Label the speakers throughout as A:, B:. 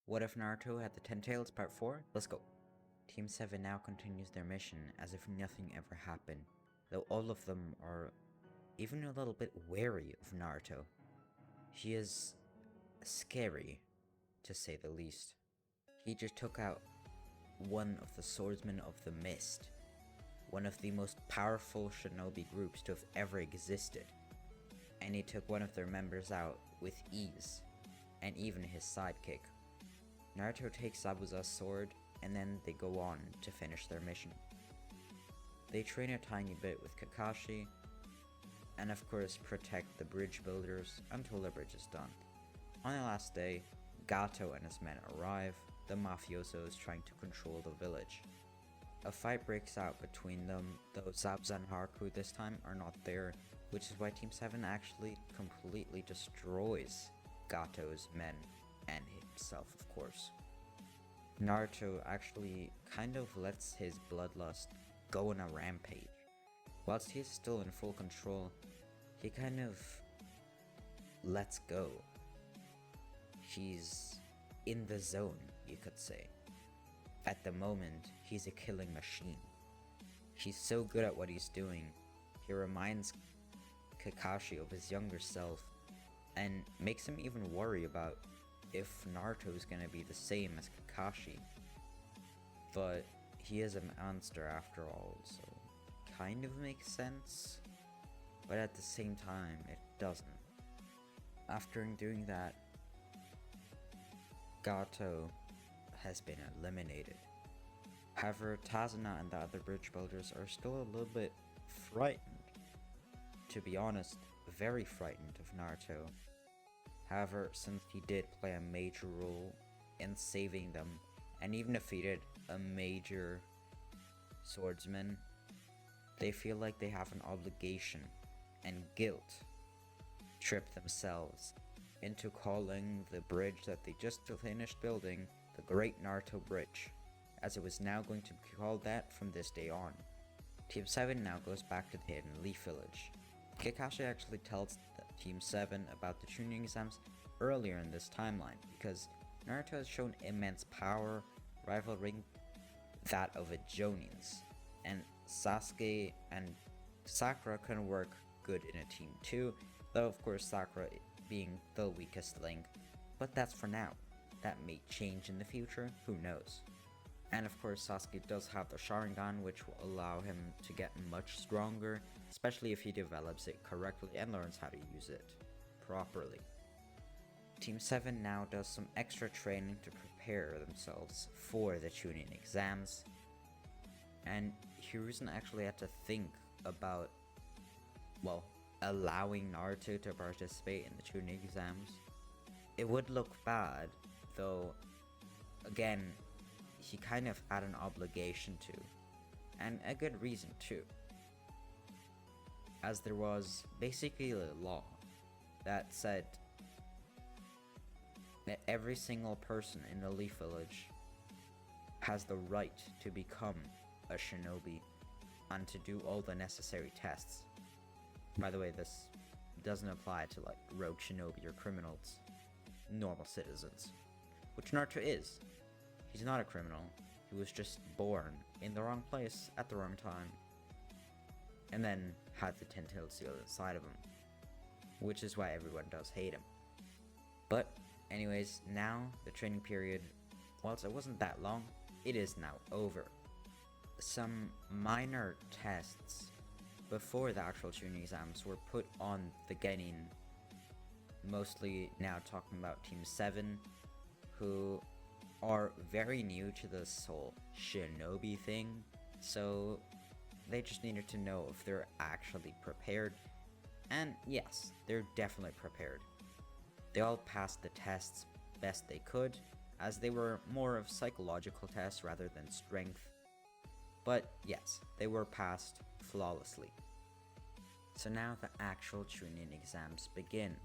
A: What If Naruto had the 10 tails part 4? Let's go. Team 7 now continues their mission as if nothing ever happened, though all of them are even a little bit wary of Naruto. He is scary, to say the least. He just took out one of the swordsmen of the mist, one of the most powerful shinobi groups to have ever existed, and he took one of their members out with ease, and even his sidekick. Naruto takes Zabuza's sword, and then they go on to finish their mission. They train a tiny bit with Kakashi, and of course protect the bridge builders until the bridge is done. On the last day, Gato and his men arrive, the mafiosos trying to control the village. A fight breaks out between them, though Zabuza and Haku this time are not there, which is why Team 7 actually completely destroys Gato's men, and himself of course. Naruto actually kind of lets his bloodlust go on a rampage. Whilst he's still in full control, he kind of lets go. He's in the zone, you could say. At the moment, he's a killing machine. He's so good at what he's doing, he reminds Kakashi of his younger self, and makes him even worry about if Naruto is gonna be the same as Kakashi. But he is a monster after all, so kind of makes sense, but at the same time it doesn't. After doing that, Gato has been eliminated. However, Tazuna and the other bridge builders are still a little bit frightened. To be honest, very frightened of Naruto. However, since he did play a major role in saving them, and even defeated a major swordsman, they feel like they have an obligation and guilt trip themselves into calling the bridge that they just finished building the Great Naruto Bridge, as it was now going to be called that from this day on. Team 7 now goes back to the Hidden Leaf Village. Kakashi actually tells Team 7 about the Chunin exams earlier in this timeline, because Naruto has shown immense power, rivaling that of a Jonin's, and Sasuke and Sakura can work good in a team too, though of course Sakura being the weakest link, but that's for now. That may change in the future, who knows. And of course Sasuke does have the Sharingan, which will allow him to get much stronger, especially if he develops it correctly and learns how to use it properly. Team 7 now does some extra training to prepare themselves for the Chunin exams, and Hiruzen actually had to think about, well, allowing Naruto to participate in the Chunin exams. It would look bad, though again, he kind of had an obligation to, and a good reason too, as there was basically a law that said that every single person in the Leaf Village has the right to become a shinobi and to do all the necessary tests. By the way, this doesn't apply to like rogue shinobi or criminals, normal citizens, which Naruto is. He's not a criminal, he was just born in the wrong place at the wrong time, and then had the 10-tailed seal inside of him, which is why everyone does hate him. But anyways, now the training period, whilst it wasn't that long, it is now over. Some minor tests before the actual Chunin exams were put on the Genin, mostly now talking about Team 7, who are very new to this whole shinobi thing, so they just needed to know if they're actually prepared, and yes, they're definitely prepared. They all passed the tests best they could, as they were more of psychological tests rather than strength, but yes, they were passed flawlessly. So now the actual Chunin exams begin.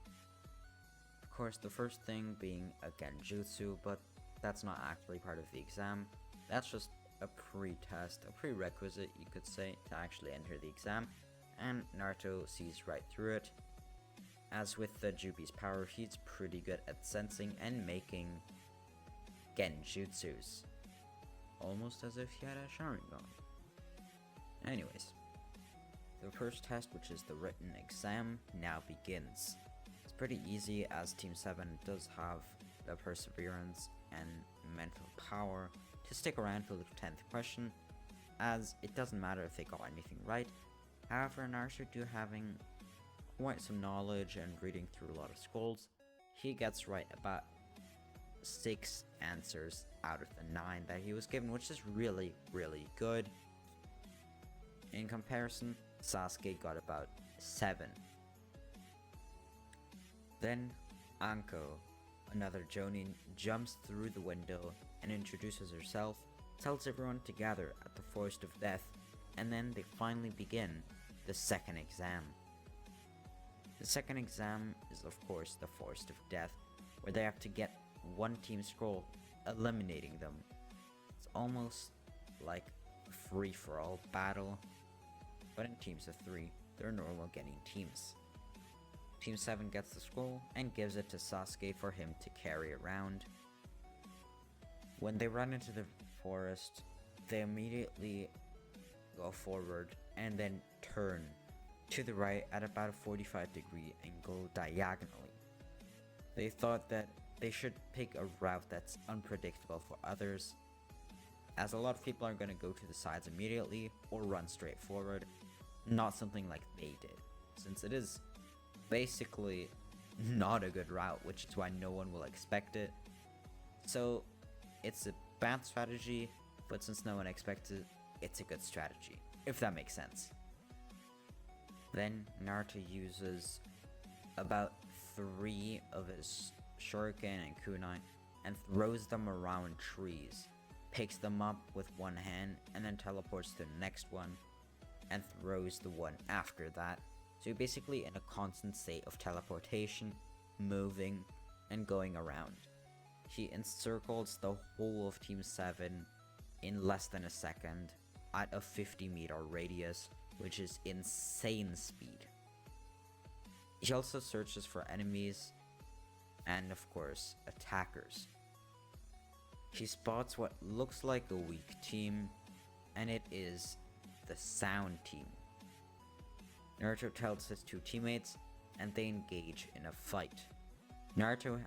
A: Of course, the first thing being a genjutsu, but that's not actually part of the exam. That's just a pre-test, a prerequisite you could say, to actually enter the exam, and Naruto sees right through it. As with the Jubi's power, he's pretty good at sensing and making genjutsus. Almost as if he had a Sharingan. Anyways, the first test, which is the written exam, now begins. It's pretty easy as Team 7 does have the perseverance and mental power to stick around for the 10th question, as it doesn't matter if they got anything right. However, Naruto do having quite some knowledge and reading through a lot of scrolls, he gets right about 6 answers out of the 9 that he was given, which is really, really good. In comparison, Sasuke got about 7. Then, Anko, another Jonin, jumps through the window and introduces herself, tells everyone to gather at the Forest of Death, and then they finally begin the second exam. The second exam is of course the Forest of Death, where they have to get one team scroll, eliminating them. It's almost like a free-for-all battle, but in teams of 3, they're normal getting teams. Team 7 gets the scroll and gives it to Sasuke for him to carry around. When they run into the forest, they immediately go forward and then turn to the right at about a 45-degree angle diagonally. They thought that they should pick a route that's unpredictable for others, as a lot of people are going to go to the sides immediately or run straight forward, not something like they did, since it is basically not a good route, which is why no one will expect it. So it's a bad strategy, but since no one expects it, it's a good strategy, if that makes sense. Then Naruto uses about 3 of his shuriken and kunai and throws them around trees, picks them up with one hand and then teleports to the next one and throws the one after that. So you're basically in a constant state of teleportation, moving, and going around. He encircles the whole of Team 7 in less than a second at a 50-meter radius, which is insane speed. He also searches for enemies and of course attackers. He spots what looks like a weak team, and it is the Sound Team. Naruto tells his 2 teammates and they engage in a fight. Naruto,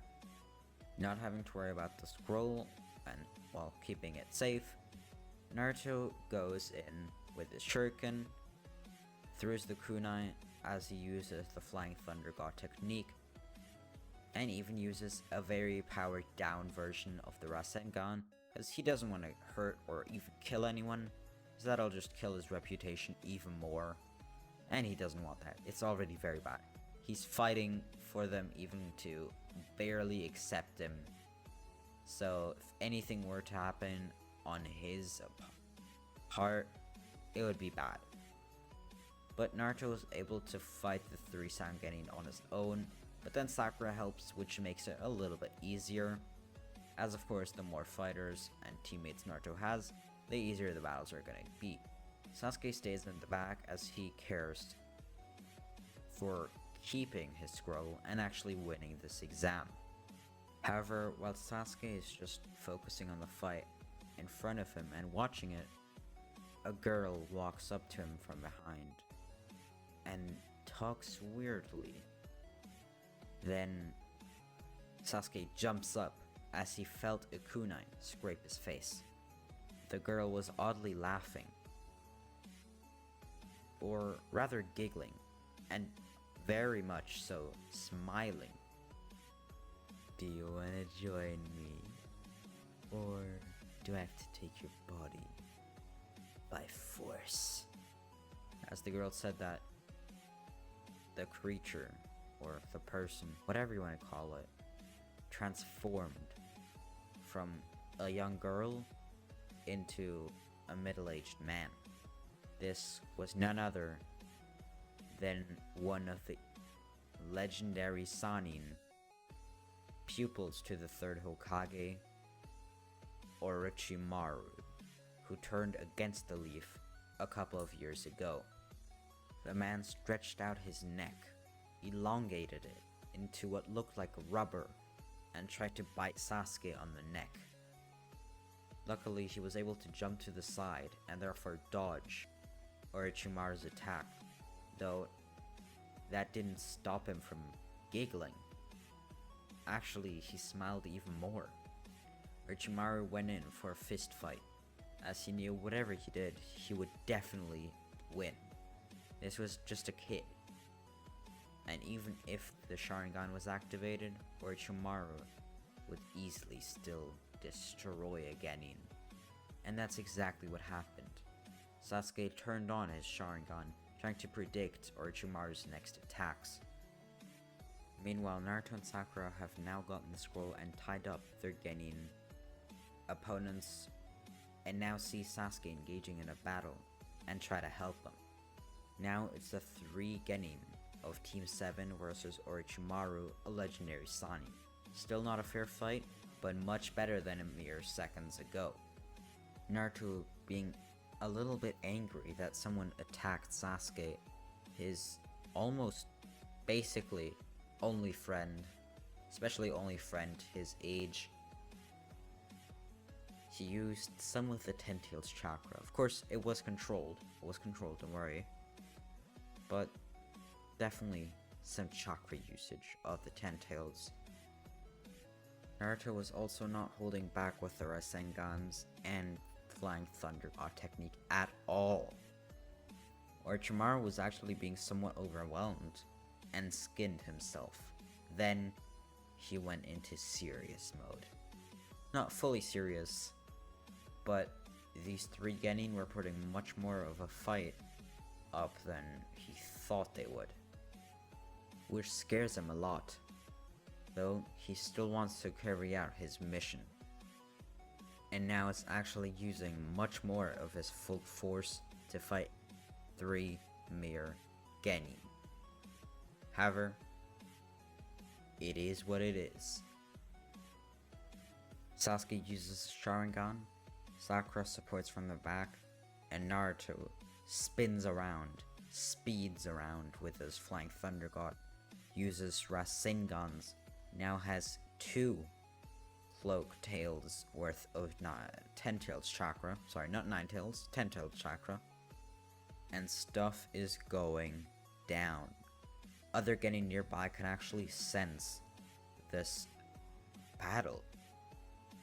A: not having to worry about the scroll and while keeping it safe, Naruto goes in with his shuriken, throws the kunai as he uses the Flying Thunder God technique, and even uses a very powered down version of the Rasengan, because he doesn't want to hurt or even kill anyone, because that'll just kill his reputation even more, and he doesn't want that. It's already very bad. He's fighting for them even to barely accept him, so if anything were to happen on his part, it would be bad. But Naruto was able to fight the 3 Sangenin on his own, but then Sakura helps, which makes it a little bit easier, as of course the more fighters and teammates Naruto has, the easier the battles are gonna be. Sasuke stays in the back as he cares for keeping his scroll and actually winning this exam. However, while Sasuke is just focusing on the fight in front of him and watching it, a girl walks up to him from behind and talks weirdly. Then Sasuke jumps up as he felt a kunai scrape his face. The girl was oddly laughing, or rather giggling, and very much so smiling. Do you wanna join me? Or do I have to take your body by force? As the girl said that, the creature, or the person, whatever you want to call it, transformed from a young girl into a middle-aged man. This was none other than one of the legendary Sannin, pupils to the 3rd Hokage, Orochimaru, who turned against the leaf a couple of years ago. The man stretched out his neck, elongated it into what looked like rubber, and tried to bite Sasuke on the neck. Luckily, he was able to jump to the side and therefore dodge Orochimaru's attack, though that didn't stop him from giggling. Actually, he smiled even more. Orochimaru went in for a fist fight, as he knew whatever he did, he would definitely win. This was just a kid. And even if the Sharingan was activated, Orochimaru would easily still destroy a Genin. And that's exactly what happened. Sasuke turned on his Sharingan, trying to predict Orochimaru's next attacks. Meanwhile, Naruto and Sakura have now gotten the scroll and tied up their Genin opponents, and now see Sasuke engaging in a battle and try to help him. Now it's the 3 Genin of Team 7 versus Orochimaru, a legendary Sannin. Still not a fair fight, but much better than a mere seconds ago. Naruto being a little bit angry that someone attacked Sasuke, his almost basically only friend, especially only friend his age. He used some of the Ten Tails chakra. Of course, it was controlled, don't worry. But definitely some chakra usage of the Ten Tails. Naruto was also not holding back with the Rasengans and Flying Thunder God technique at all. Orochimaru was actually being somewhat overwhelmed and skinned himself. Then he went into serious mode. Not fully serious, but these 3 Genin were putting much more of a fight up than he thought they would, which scares him a lot, though he still wants to carry out his mission. And now is actually using much more of his full force to fight 3 mere Genin. However, it is what it is. Sasuke uses Sharingan, Sakura supports from the back, and Naruto spins around, speeds around with his Flying Thunder God, uses Rasengans, now has 2 Cloak Tails worth of 10 Tails chakra, sorry, not 9 Tails, 10 Tails chakra, and stuff is going down. Other Genin nearby can actually sense this battle,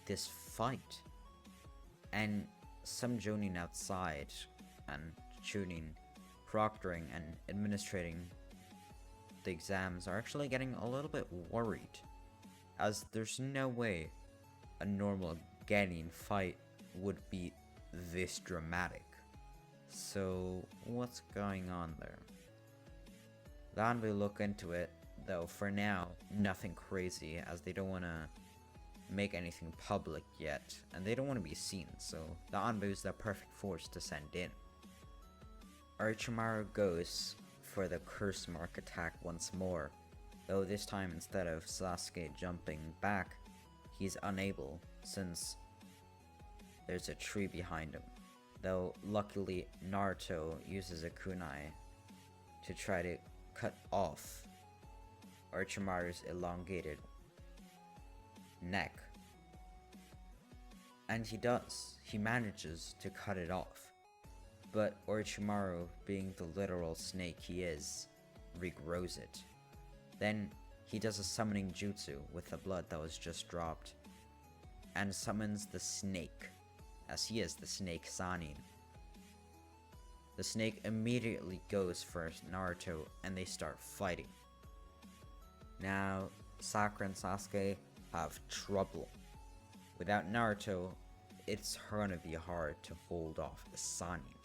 A: this fight, and some Jonin outside and tuning, proctoring, and administrating the exams are actually getting a little bit worried, as there's no way a normal Genin fight would be this dramatic. So what's going on there? The Anbu look into it, though for now, nothing crazy, as they don't want to make anything public yet, and they don't want to be seen, so the Anbu is the perfect force to send in. Orochimaru goes for the curse mark attack once more, though this time instead of Sasuke jumping back, he's unable since there's a tree behind him, though luckily Naruto uses a kunai to try to cut off Orochimaru's elongated neck. And he does. He manages to cut it off. But Orochimaru, being the literal snake he is, regrows it. Then he does a summoning jutsu with the blood that was just dropped, and summons the snake, as he is the snake Sannin. The snake immediately goes for Naruto and they start fighting. Now, Sakura and Sasuke have trouble. Without Naruto, it's gonna be hard to hold off the Sannin.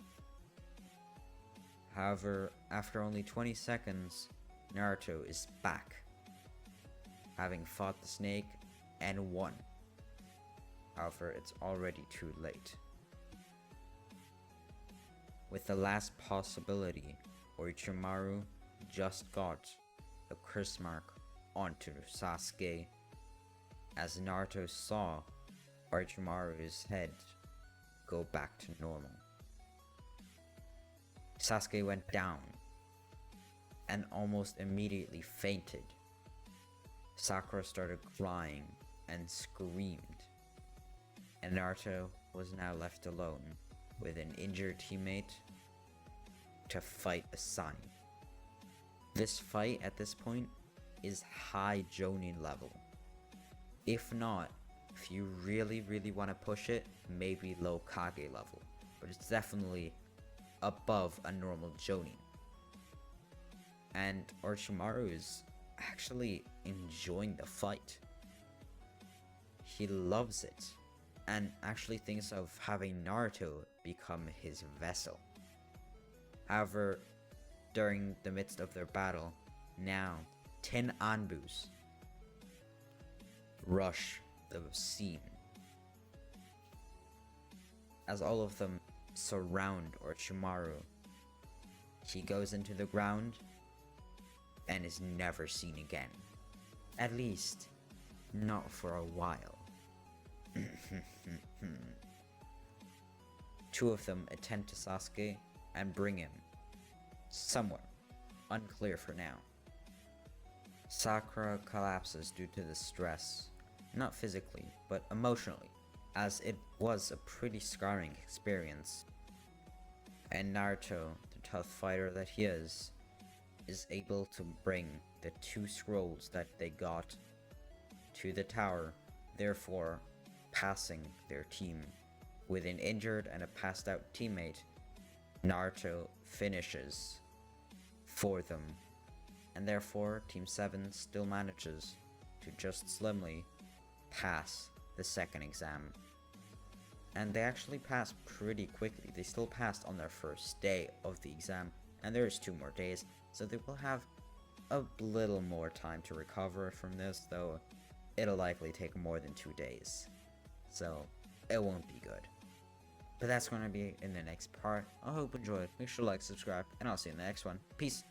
A: However, after only 20 seconds, Naruto is back, having fought the snake and won. However, it's already too late. With the last possibility, Orochimaru just got the curse mark onto Sasuke, as Naruto saw Orochimaru's head go back to normal. Sasuke went down and almost immediately fainted. Sakura started crying and screamed, and Naruto was now left alone with an injured teammate to fight Asani. This fight at this point is high Jonin level. If not, if you really want to push it, maybe low Kage level. But it's definitely above a normal Jonin. And Orochimaru is actually enjoying the fight. He loves it, and actually thinks of having Naruto become his vessel. However, during the midst of their battle, now 10 Anbus rush the scene, as all of them surround Orochimaru. He goes into the ground and is never seen again. At least, not for a while. Two of them attend to Sasuke and bring him somewhere, unclear for now. Sakura collapses due to the stress, not physically, but emotionally, as it was a pretty scarring experience. And Naruto, the tough fighter that he is able to bring the 2 scrolls that they got to the tower, therefore passing their team. With an injured and a passed out teammate, Naruto finishes for them, and therefore Team 7 still manages to just slimly pass the second exam. And they actually passed pretty quickly. They still passed on their first day of the exam, and there's 2 more days, so they will have a little more time to recover from this, though it'll likely take more than 2 days. So it won't be good. But that's going to be in the next part. I hope you enjoyed. Make sure to like, subscribe, and I'll see you in the next one. Peace.